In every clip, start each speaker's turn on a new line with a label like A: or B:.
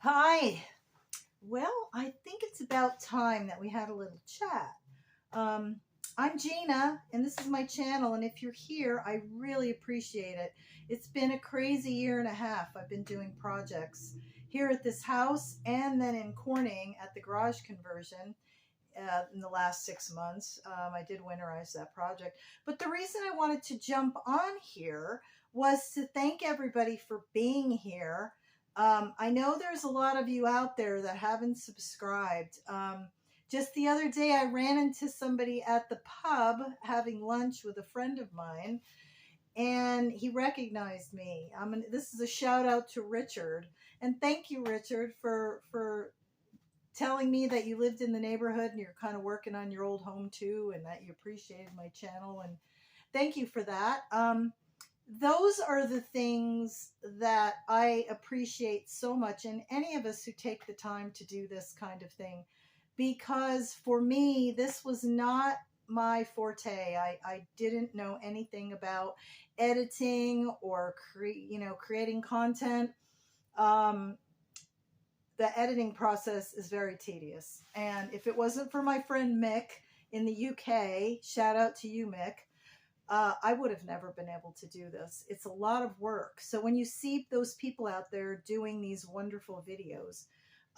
A: Hi. Well, I think it's about time that we had a little chat. Um, I'm Gina, and this is my channel. And if you're here, I really appreciate it. It's been a crazy year and a half. I've been doing projects here at this house and then in Corning at the garage conversion in the last 6 months. I did winterize that project. But the reason I wanted to jump on here was to thank everybody for being here. I know there's a lot of you out there that haven't subscribed. Just the other day, I ran into somebody at the pub having lunch with a friend of mine, and he recognized me. This is a shout out to Richard, and thank you, Richard, for telling me that you lived in the neighborhood and you're kind of working on your old home too, and that you appreciated my channel. And thank you for that. Those are the things that I appreciate so much in any of us who take the time to do this kind of thing, because for me, this was not my forte. I didn't know anything about editing or creating content. Um, the editing process is very tedious. And if it wasn't for my friend Mick in the UK, shout out to you, Mick, I would have never been able to do this. It's a lot of work. So when you see those people out there doing these wonderful videos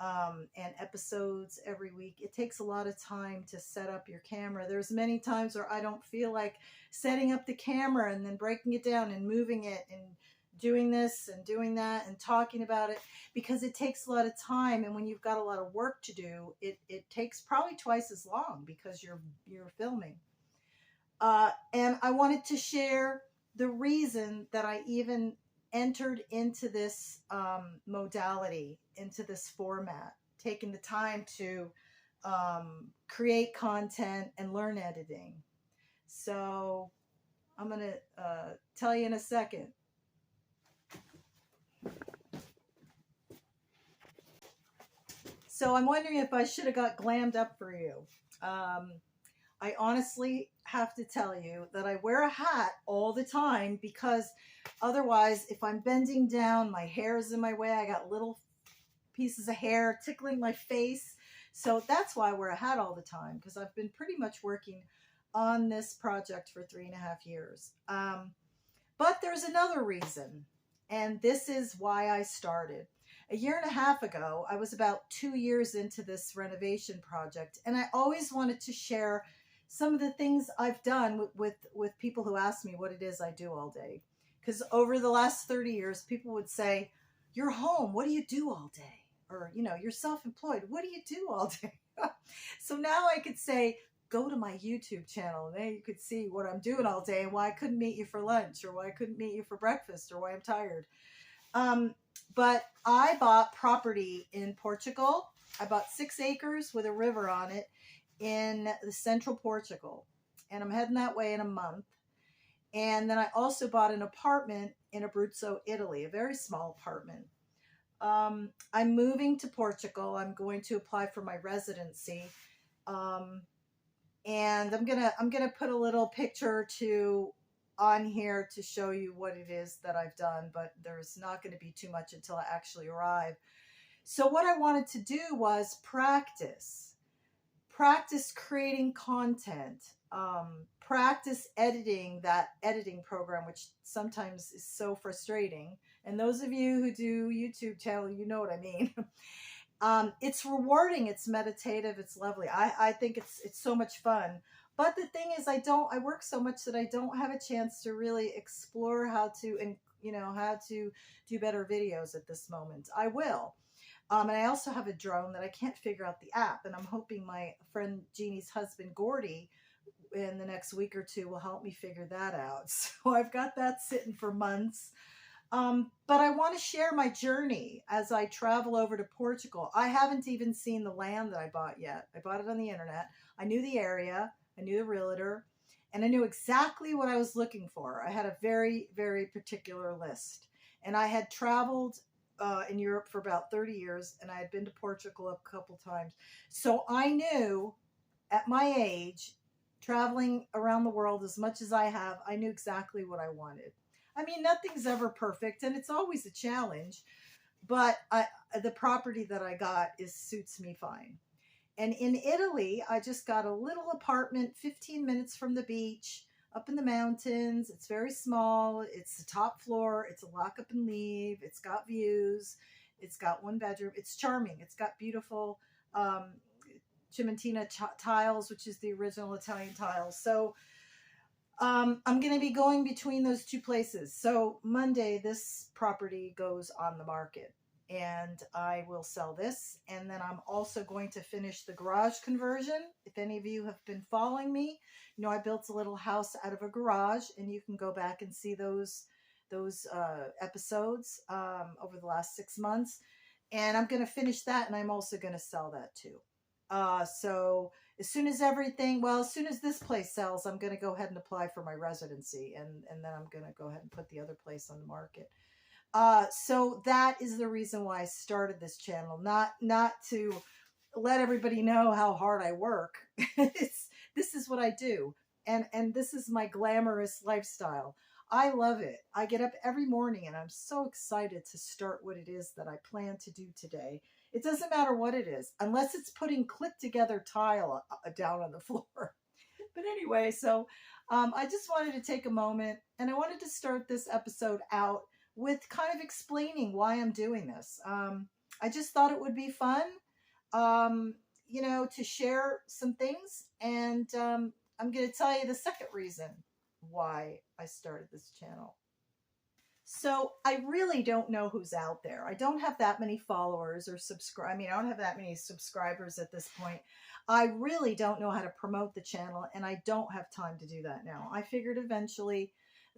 A: and episodes every week, it takes a lot of time to set up your camera. There's many times where I don't feel like setting up the camera and then breaking it down and moving it and doing this and doing that and talking about it, because it takes a lot of time. And when you've got a lot of work to do, it takes probably twice as long because you're filming. And I wanted to share the reason that I even entered into this modality, into this format, taking the time to create content and learn editing. So I'm going to tell you in a second. So I'm wondering if I should have got glammed up for you. I honestly have to tell you that I wear a hat all the time, because otherwise, if I'm bending down, my hair is in my way. I got little pieces of hair tickling my face. So that's why I wear a hat all the time, because I've been pretty much working on this project for 3.5 years. But there's another reason, and this is why I started. A year and a half ago, I was about 2 years into this renovation project, and I always wanted to share some of the things I've done with people who ask me what it is I do all day. Because over the last 30 years, people would say, "You're home, what do you do all day?" Or, "You're self-employed, what do you do all day?" So now I could say, go to my YouTube channel, and there you could see what I'm doing all day and why I couldn't meet you for lunch, or why I couldn't meet you for breakfast, or why I'm tired. But I bought property in Portugal. I bought 6 acres with a river on it in the central Portugal. And I'm heading that way in a month. And then I also bought an apartment in Abruzzo, Italy, a very small apartment. I'm moving to Portugal. I'm going to apply for my residency. And I'm gonna put a little picture on here to show you what it is that I've done, but there's not going to be too much until I actually arrive. So what I wanted to do was practice creating content, practice editing that editing program, which sometimes is so frustrating. And those of you who do YouTube channel, you know what I mean. It's rewarding, it's meditative, it's lovely. I think it's so much fun. But the thing is, I work so much that I don't have a chance to really explore how to do better videos at this moment. I will. And I also have a drone that I can't figure out the app, and I'm hoping my friend Jeannie's husband, Gordy, in the next week or two will help me figure that out. So I've got that sitting for months. But I want to share my journey as I travel over to Portugal. I haven't even seen the land that I bought yet. I bought it on the internet. I knew the area, I knew the realtor, and I knew exactly what I was looking for. I had a very, very particular list. And I had traveled in Europe for about 30 years, and I had been to Portugal a couple times. So I knew at my age, traveling around the world as much as I have, I knew exactly what I wanted. I mean, nothing's ever perfect, and it's always a challenge. but the property that I got suits me fine. And in Italy, I just got a little apartment 15 minutes from the beach up in the mountains. It's very small. It's the top floor. It's a lock up and leave. It's got views. It's got one bedroom. It's charming. It's got beautiful um, Cimentina tiles, which is the original Italian tiles. So I'm going to be going between those two places. So Monday, this property goes on the market and I will sell this. And then I'm also going to finish the garage conversion. If any of you have been following me, you know, I built a little house out of a garage, and you can go back and see those episodes over the last 6 months. And I'm going to finish that, and I'm also going to sell that too. So as soon as as soon as this place sells, I'm going to go ahead and apply for my residency, and then I'm going to go ahead and put the other place on the market. So that is the reason why I started this channel, not to let everybody know how hard I work. This is what I do, and this is my glamorous lifestyle. I love it. I get up every morning and I'm so excited to start what it is that I plan to do today. It doesn't matter what it is, unless it's putting click together tile down on the floor. But anyway, so I just wanted to take a moment, and I wanted to start this episode out with kind of explaining why I'm doing this. I just thought it would be fun, you know, to share some things. And I'm going to tell you the second reason why I started this channel. So I really don't know who's out there. I don't have that many followers or subscribe. I mean, I don't have that many subscribers at this point. I really don't know how to promote the channel, and I don't have time to do that now. I figured eventually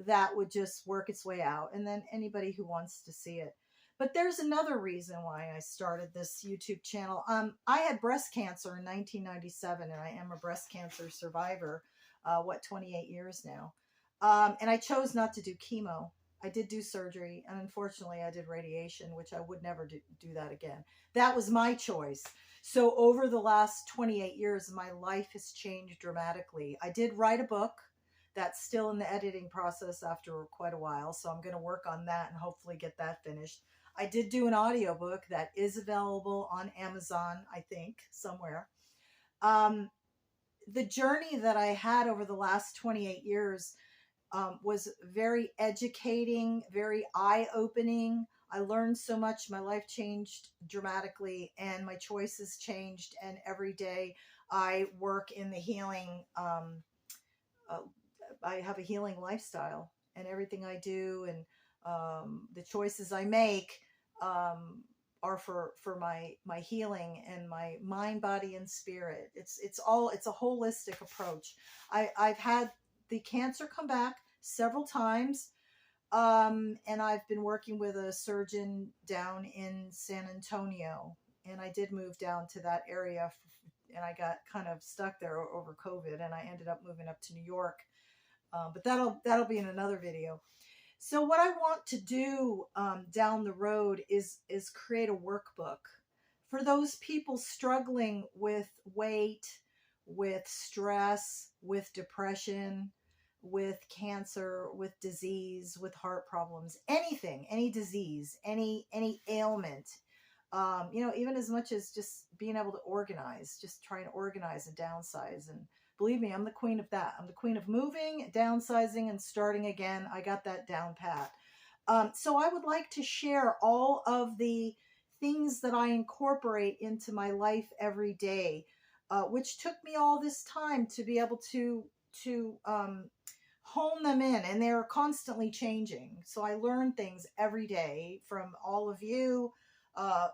A: that would just work its way out, and then anybody who wants to see it. But there's another reason why I started this YouTube channel. I had breast cancer in 1997, and I am a breast cancer survivor, 28 years now. And I chose not to do chemo. I did do surgery, and unfortunately I did radiation, which I would never do that again. That was my choice. So over the last 28 years, my life has changed dramatically. I did write a book that's still in the editing process after quite a while, so I'm going to work on that and hopefully get that finished. I did do an audiobook that is available on Amazon, I think, somewhere. The journey that I had over the last 28 years was very educating, very eye-opening. I learned so much. My life changed dramatically, and my choices changed. And every day I work in the healing. I have a healing lifestyle, and everything I do and the choices I make are for my healing and my mind, body, and spirit. It's a holistic approach. I've had the cancer come back several times. And I've been working with a surgeon down in San Antonio, and I did move down to that area, and I got kind of stuck there over COVID, and I ended up moving up to New York. But that'll be in another video. So what I want to do down the road is create a workbook for those people struggling with weight, with stress, with depression, with cancer, with disease, with heart problems, anything, any disease, any ailment. You know, even as much as just being able to organize, just trying to organize and downsize. And believe me, I'm the queen of that. I'm the queen of moving, downsizing, and starting again. I got that down pat. So I would like to share all of the things that I incorporate into my life every day, which took me all this time to be able to hone them in, and they're constantly changing. So I learn things every day from all of you,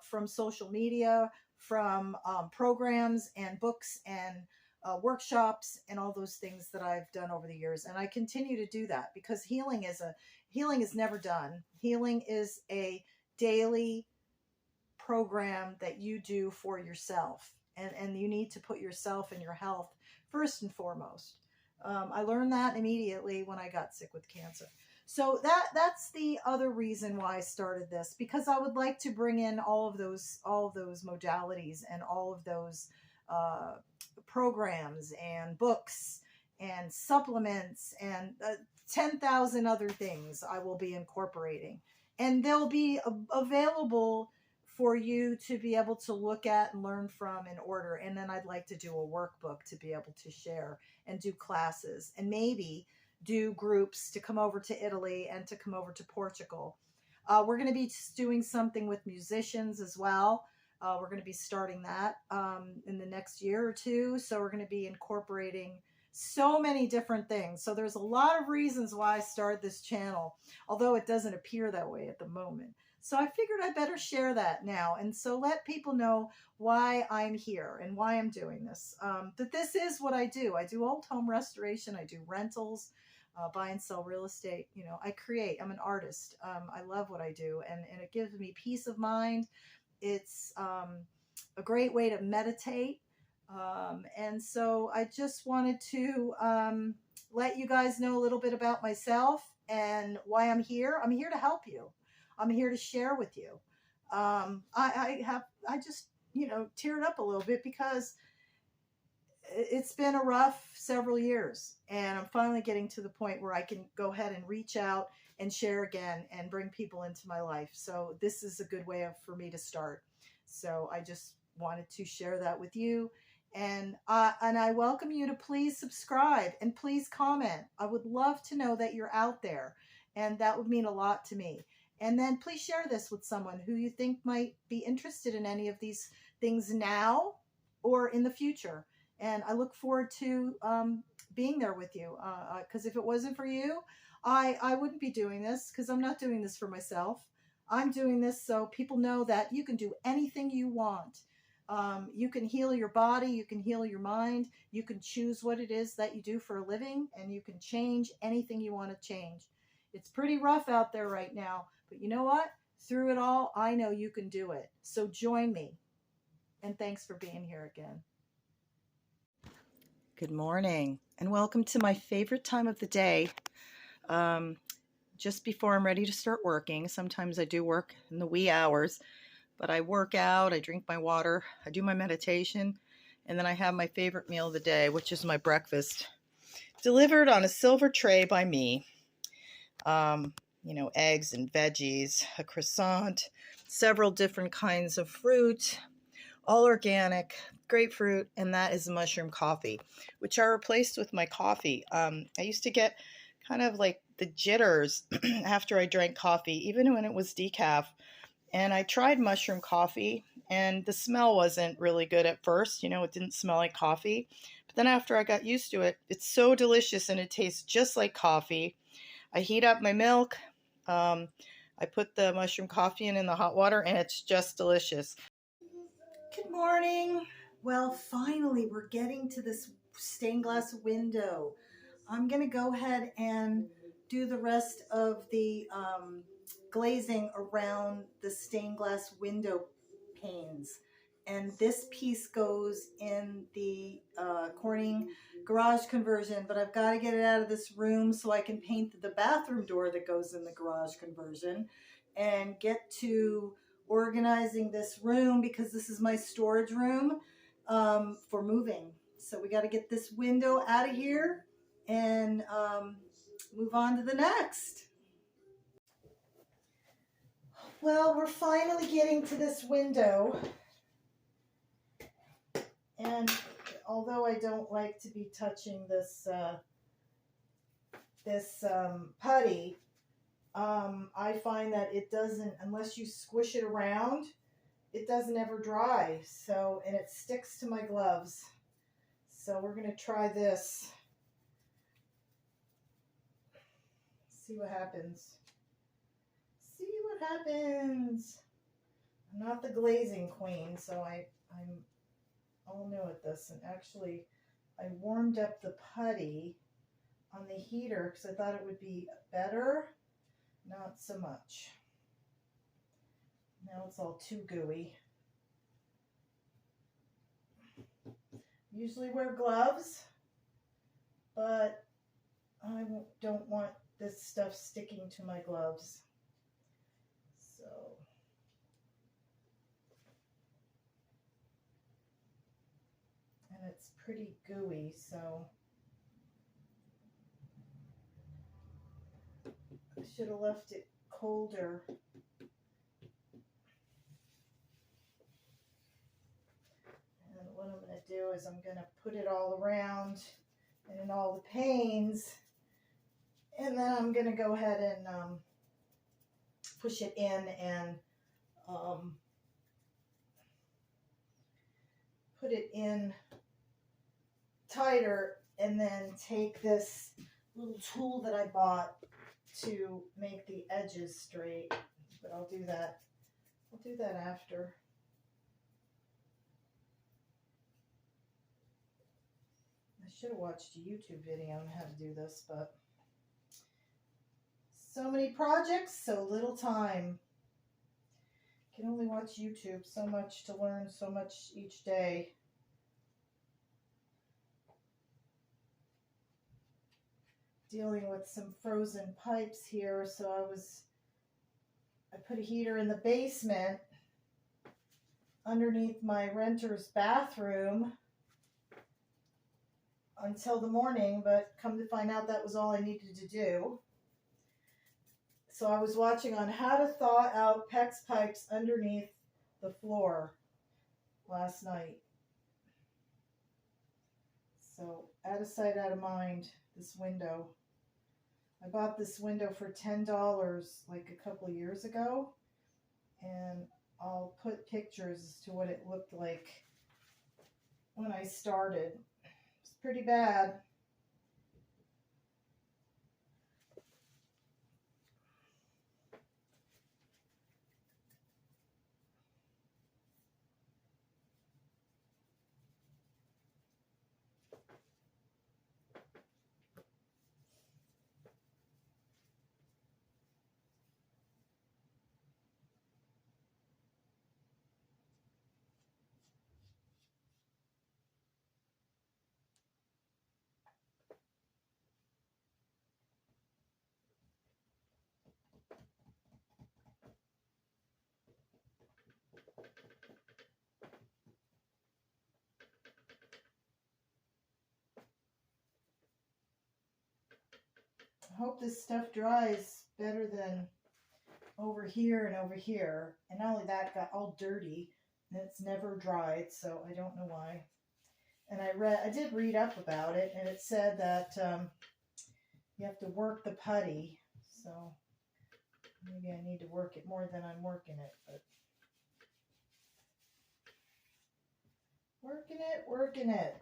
A: from social media, from programs and books and workshops and all those things that I've done over the years. And I continue to do that because healing is never done. Healing is a daily program that you do for yourself. And you need to put yourself and your health first and foremost. I learned that immediately when I got sick with cancer. So that's the other reason why I started this, because I would like to bring in all of those modalities and all of those programs and books and supplements and 10,000 other things I will be incorporating. and they'll be available for you to be able to look at and learn from and order. And then I'd like to do a workbook to be able to share and do classes and maybe do groups to come over to Italy and to come over to Portugal. We're going to be doing something with musicians as well. We're going to be starting that in the next year or two. So we're going to be incorporating so many different things. So there's a lot of reasons why I started this channel, although it doesn't appear that way at the moment. So I figured I better share that now. And so let people know why I'm here and why I'm doing this. That this is what I do. I do old home restoration. I do rentals, buy and sell real estate. You know, I create. I'm an artist. I love what I do. And it gives me peace of mind. It's a great way to meditate. And so I just wanted to let you guys know a little bit about myself and why I'm here. I'm here to help you. I'm here to share with you. I just, you know, teared up a little bit because it's been a rough several years, and I'm finally getting to the point where I can go ahead and reach out and share again and bring people into my life. So this is a good way for me to start. So I just wanted to share that with you. And I welcome you to please subscribe and please comment. I would love to know that you're out there, and that would mean a lot to me. And then please share this with someone who you think might be interested in any of these things now or in the future. And I look forward to being there with you, because if it wasn't for you, I wouldn't be doing this, because I'm not doing this for myself. I'm doing this so people know that you can do anything you want. You can heal your body, you can heal your mind, you can choose what it is that you do for a living, and you can change anything you want to change. It's pretty rough out there right now, but you know what? Through it all, I know you can do it. So join me. And thanks for being here again. Good morning, and welcome to my favorite time of the day. Just before I'm ready to start working. Sometimes I do work in the wee hours, but I work out, I drink my water, I do my meditation, and then I have my favorite meal of the day, which is my breakfast, delivered on a silver tray by me. You know, eggs and veggies, a croissant, several different kinds of fruit, all organic, grapefruit, and that is mushroom coffee, which I replaced with my coffee. I used to get kind of like the jitters after I drank coffee, even when it was decaf. And I tried mushroom coffee, and the smell wasn't really good at first. You know, it didn't smell like coffee. But then after I got used to it, it's so delicious, and it tastes just like coffee. I heat up my milk. I put the mushroom coffee in the hot water, and it's just delicious. Good morning. Well, finally, we're getting to this stained glass window. I'm going to go ahead and do the rest of the glazing around the stained glass window panes. And this piece goes in the Corning garage conversion, but I've got to get it out of this room so I can paint the bathroom door that goes in the garage conversion and get to organizing this room, because this is my storage room for moving. So we got to get this window out of here and move on to the next. Well, we're finally getting to this window, and although I don't like to be touching this putty, I find that it doesn't, unless you squish it around, it doesn't ever dry. So, and it sticks to my gloves. So we're going to try this. See what happens. See what happens. I'm not the glazing queen, so I'm all new at this. And actually, I warmed up the putty on the heater because I thought it would be better. Not so much. Now it's all too gooey. Usually wear gloves, but I don't want this stuff sticking to my gloves. So and it's pretty gooey, so I should have left it colder. And what I'm going to do is I'm going to put it all around and in all the panes. And then I'm going to go ahead and push it in and put it in tighter, and then take this little tool that I bought to make the edges straight. But I'll do that after. I should have watched a YouTube video on how to do this, but so many projects, so little time. Can only watch YouTube, so much to learn, so much each day. Dealing with some frozen pipes here, so I put a heater in the basement underneath my renter's bathroom until the morning, but come to find out that was all I needed to do. So I was watching on how to thaw out PEX pipes underneath the floor last night. So out of sight, out of mind, this window. I bought this window for $10 like a couple of years ago, and I'll put pictures as to what it looked like when I started. It's pretty bad. I hope this stuff dries better than over here and over here. And not only that, it got all dirty and it's never dried, so I don't know why. And I did read up about it, and it said that you have to work the putty. So maybe I need to work it more than I'm working it, but working it.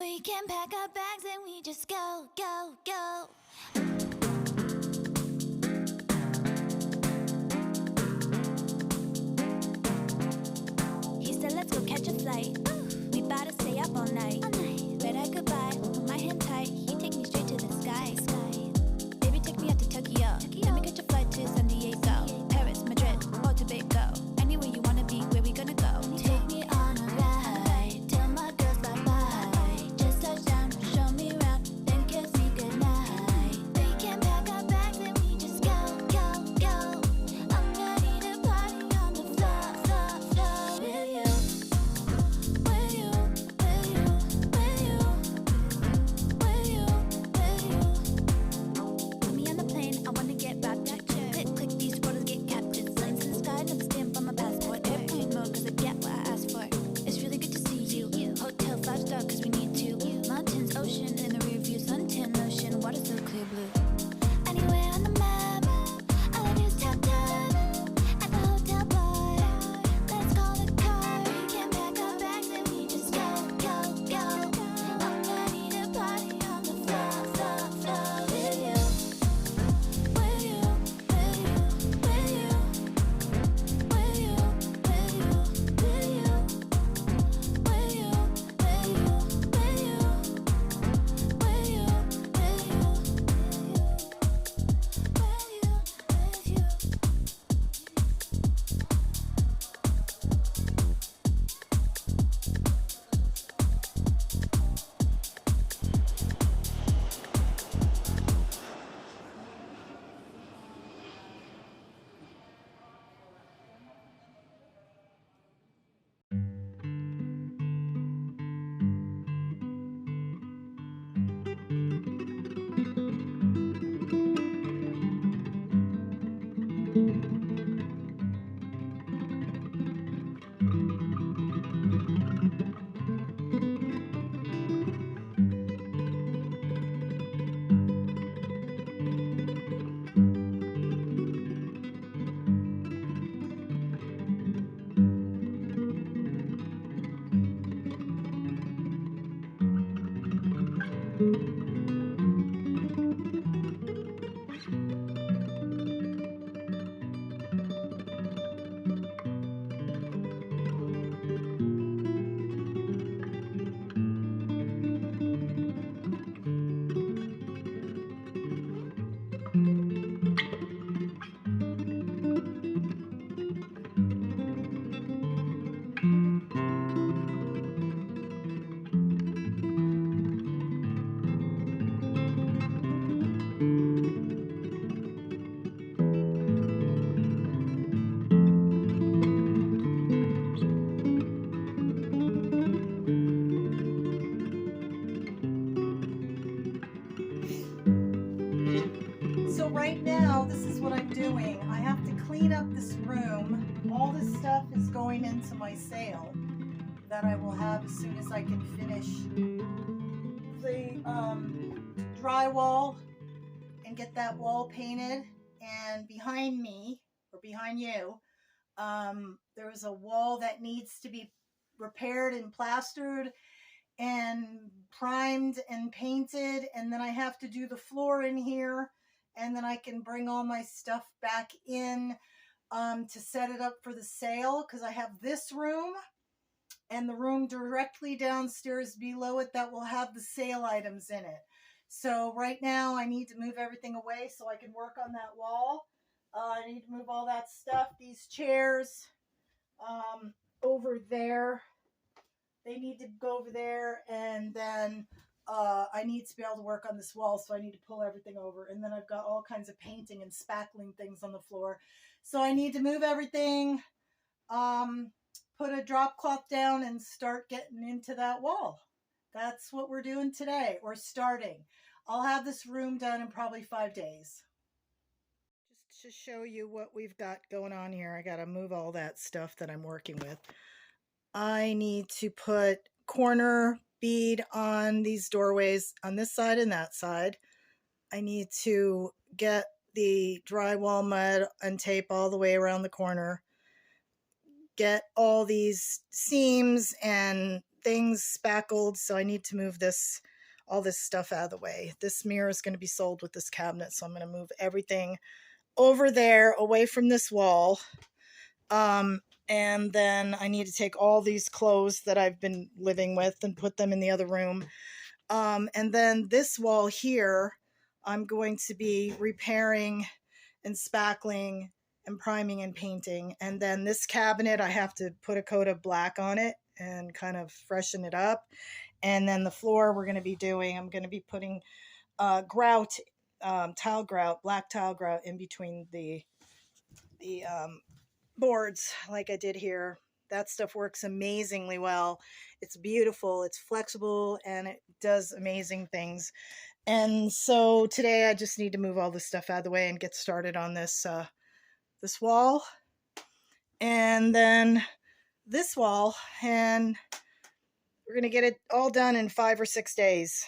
B: We can pack our bags and we just go, go, go. He said, let's go catch a flight. We bout to stay up all night. Red eye goodbye, hold my hand tight. He take me straight to the sky. Baby, take me out to Tokyo. Let me catch a flight to San Diego. Paris, Madrid, or Tobago. Anywhere you wanna be, where we gonna go? Take me on a ride. Tell my girls bye-bye. Just touch down, show me around, then kiss me goodnight. We can pack our bags and we just go, go, go. I'm ready to party on the floor, floor, floor. With you, with you, with you.
A: So right now, this is what I'm doing. I have to clean up this room. All this stuff is going into my sail that I will have as soon as I can finish the drywall and get that wall painted. And behind me, or behind you, there's a wall that needs to be repaired and plastered and primed and painted, and then I have to do the floor in here, and then I can bring all my stuff back in to set it up for the sail, because I have this room and the room directly downstairs below it that will have the sail items in it. So right now I need to move everything away so I can work on that wall. I need to move all that stuff, these chairs over there. They need to go over there, and then I need to be able to work on this wall, so I need to pull everything over. And then I've got all kinds of painting and spackling things on the floor. So I need to move everything, put a drop cloth down, and start getting into that wall. That's what we're doing today, or starting. I'll have this room done in probably 5 days. Just to show you what we've got going on here, I got to move all that stuff that I'm working with. I need to put corner bead on these doorways on this side and that side. I need to get the drywall mud and tape all the way around the corner. Get all these seams and things spackled, so I need to move all this stuff out of the way. This mirror is going to be sold with this cabinet, so I'm going to move everything over there away from this wall. And then I need to take all these clothes that I've been living with and put them in the other room. And then this wall here, I'm going to be repairing and spackling and priming and painting. And then this cabinet, I have to put a coat of black on it and kind of freshen it up. And then the floor I'm going to be putting grout, tile grout, black tile grout in between the boards like I did here. That stuff works amazingly well. It's beautiful, it's flexible, and it does amazing things. And so today I just need to move all this stuff out of the way and get started on this this wall, and then this wall, and we're gonna get it all done in 5 or 6 days.